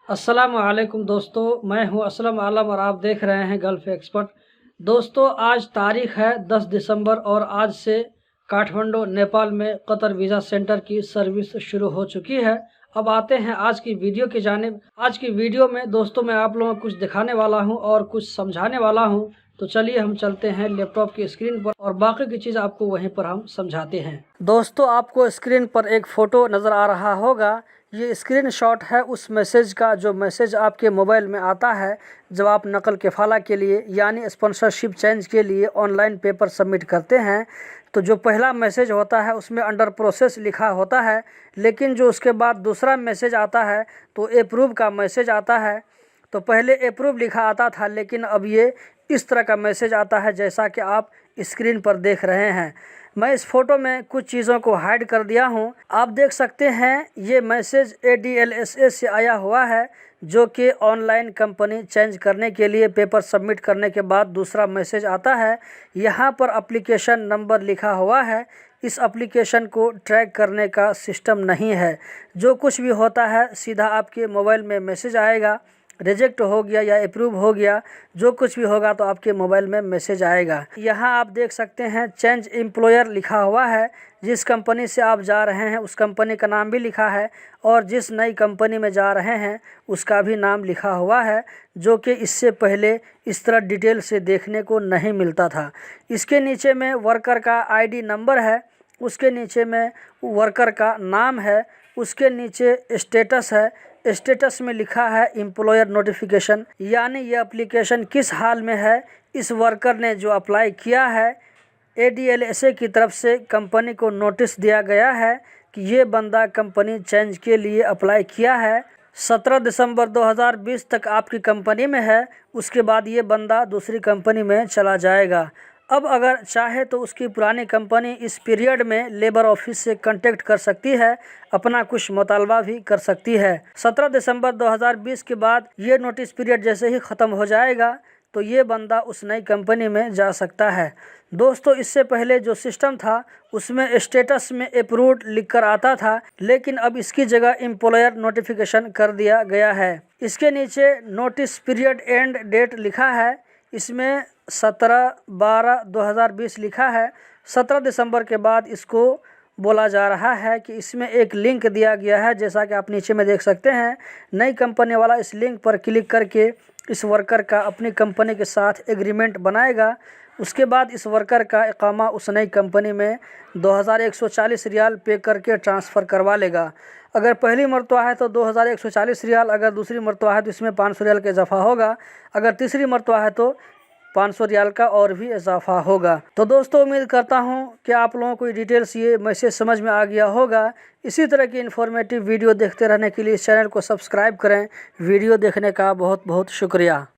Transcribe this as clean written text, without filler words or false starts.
अस्सलामुअलैकुम दोस्तों, मैं हूं असलम आलम और आप देख रहे हैं गल्फ़ एक्सपर्ट। दोस्तों, आज तारीख़ है 10 दिसंबर और आज से काठमांडू नेपाल में कतर वीज़ा सेंटर की सर्विस शुरू हो चुकी है। अब आते हैं आज की वीडियो की जानिब। आज की वीडियो में दोस्तों मैं आप लोगों को कुछ दिखाने वाला हूं और कुछ समझाने वाला हूं। तो चलिए हम चलते हैं लैपटॉप की स्क्रीन पर और बाकी की चीज़ आपको वहीं पर हम समझाते हैं। दोस्तों, आपको स्क्रीन पर एक फ़ोटो नज़र आ रहा होगा। ये स्क्रीनशॉट है उस मैसेज का जो मैसेज आपके मोबाइल में आता है जब आप नकल केफ़ाला के लिए यानी स्पॉन्सरशिप चेंज के लिए ऑनलाइन पेपर सबमिट करते हैं। तो जो पहला मैसेज होता है उसमें अंडर प्रोसेस लिखा होता है, लेकिन जो उसके बाद दूसरा मैसेज आता है तो अप्रूव का मैसेज आता है। तो पहले अप्रूव लिखा आता था, लेकिन अब ये इस तरह का मैसेज आता है जैसा कि आप स्क्रीन पर देख रहे हैं। मैं इस फ़ोटो में कुछ चीज़ों को हाइड कर दिया हूं। आप देख सकते हैं ये मैसेज ADLSA से आया हुआ है, जो कि ऑनलाइन कंपनी चेंज करने के लिए पेपर सबमिट करने के बाद दूसरा मैसेज आता है। यहाँ पर एप्लीकेशन नंबर लिखा हुआ है। इस एप्लीकेशन को ट्रैक करने का सिस्टम नहीं है। जो कुछ भी होता है सीधा आपके मोबाइल में मैसेज आएगा। रिजेक्ट हो गया या अप्रूव हो गया, जो कुछ भी होगा तो आपके मोबाइल में मैसेज आएगा। यहाँ आप देख सकते हैं चेंज एम्प्लॉयर लिखा हुआ है। जिस कंपनी से आप जा रहे हैं उस कंपनी का नाम भी लिखा है और जिस नई कंपनी में जा रहे हैं उसका भी नाम लिखा हुआ है, जो कि इससे पहले इस तरह डिटेल से देखने को नहीं मिलता था। इसके नीचे में वर्कर का ID नंबर है, उसके नीचे में वर्कर का नाम है, उसके नीचे स्टेटस है। स्टेटस में लिखा है एम्प्लॉयर नोटिफिकेशन, यानी ये एप्लीकेशन किस हाल में है। इस वर्कर ने जो अप्लाई किया है, ADLSA की तरफ से कंपनी को नोटिस दिया गया है कि ये बंदा कंपनी चेंज के लिए अप्लाई किया है। 17 दिसंबर 2020 तक आपकी कंपनी में है, उसके बाद ये बंदा दूसरी कंपनी में चला जाएगा। अब अगर चाहे तो उसकी पुरानी कंपनी इस पीरियड में लेबर ऑफिस से कांटेक्ट कर सकती है, अपना कुछ मुतालबा भी कर सकती है। 17 दिसंबर 2020 के बाद ये नोटिस पीरियड जैसे ही ख़त्म हो जाएगा तो ये बंदा उस नई कंपनी में जा सकता है। दोस्तों, इससे पहले जो सिस्टम था उसमें स्टेटस में अप्रूव्ड लिखकर आता था, लेकिन अब इसकी जगह एम्प्लॉयर नोटिफिकेशन कर दिया गया है। इसके नीचे नोटिस पीरियड एंड डेट लिखा है, इसमें 17/12/2020 लिखा है। 17 दिसंबर के बाद इसको बोला जा रहा है कि इसमें एक लिंक दिया गया है, जैसा कि आप नीचे में देख सकते हैं। नई कंपनी वाला इस लिंक पर क्लिक करके इस वर्कर का अपनी कंपनी के साथ एग्रीमेंट बनाएगा। उसके बाद इस वर्कर का इकामा उस नई कंपनी में 2140 रियाल पे करके ट्रांसफ़र करवा लेगा। अगर पहली मरतबा है तो 2140 रियाल, अगर दूसरी मरतबा है तो इसमें 500 रियाल का इजाफा होगा, अगर तीसरी मरतबा है तो 500 रियाल का और भी इजाफा होगा। तो दोस्तों, उम्मीद करता हूं कि आप लोगों को डिटेल्स ये मैसेज समझ में आ गया होगा। इसी तरह की इन्फॉर्मेटिव वीडियो देखते रहने के लिए इस चैनल को सब्सक्राइब करें। वीडियो देखने का बहुत बहुत शुक्रिया।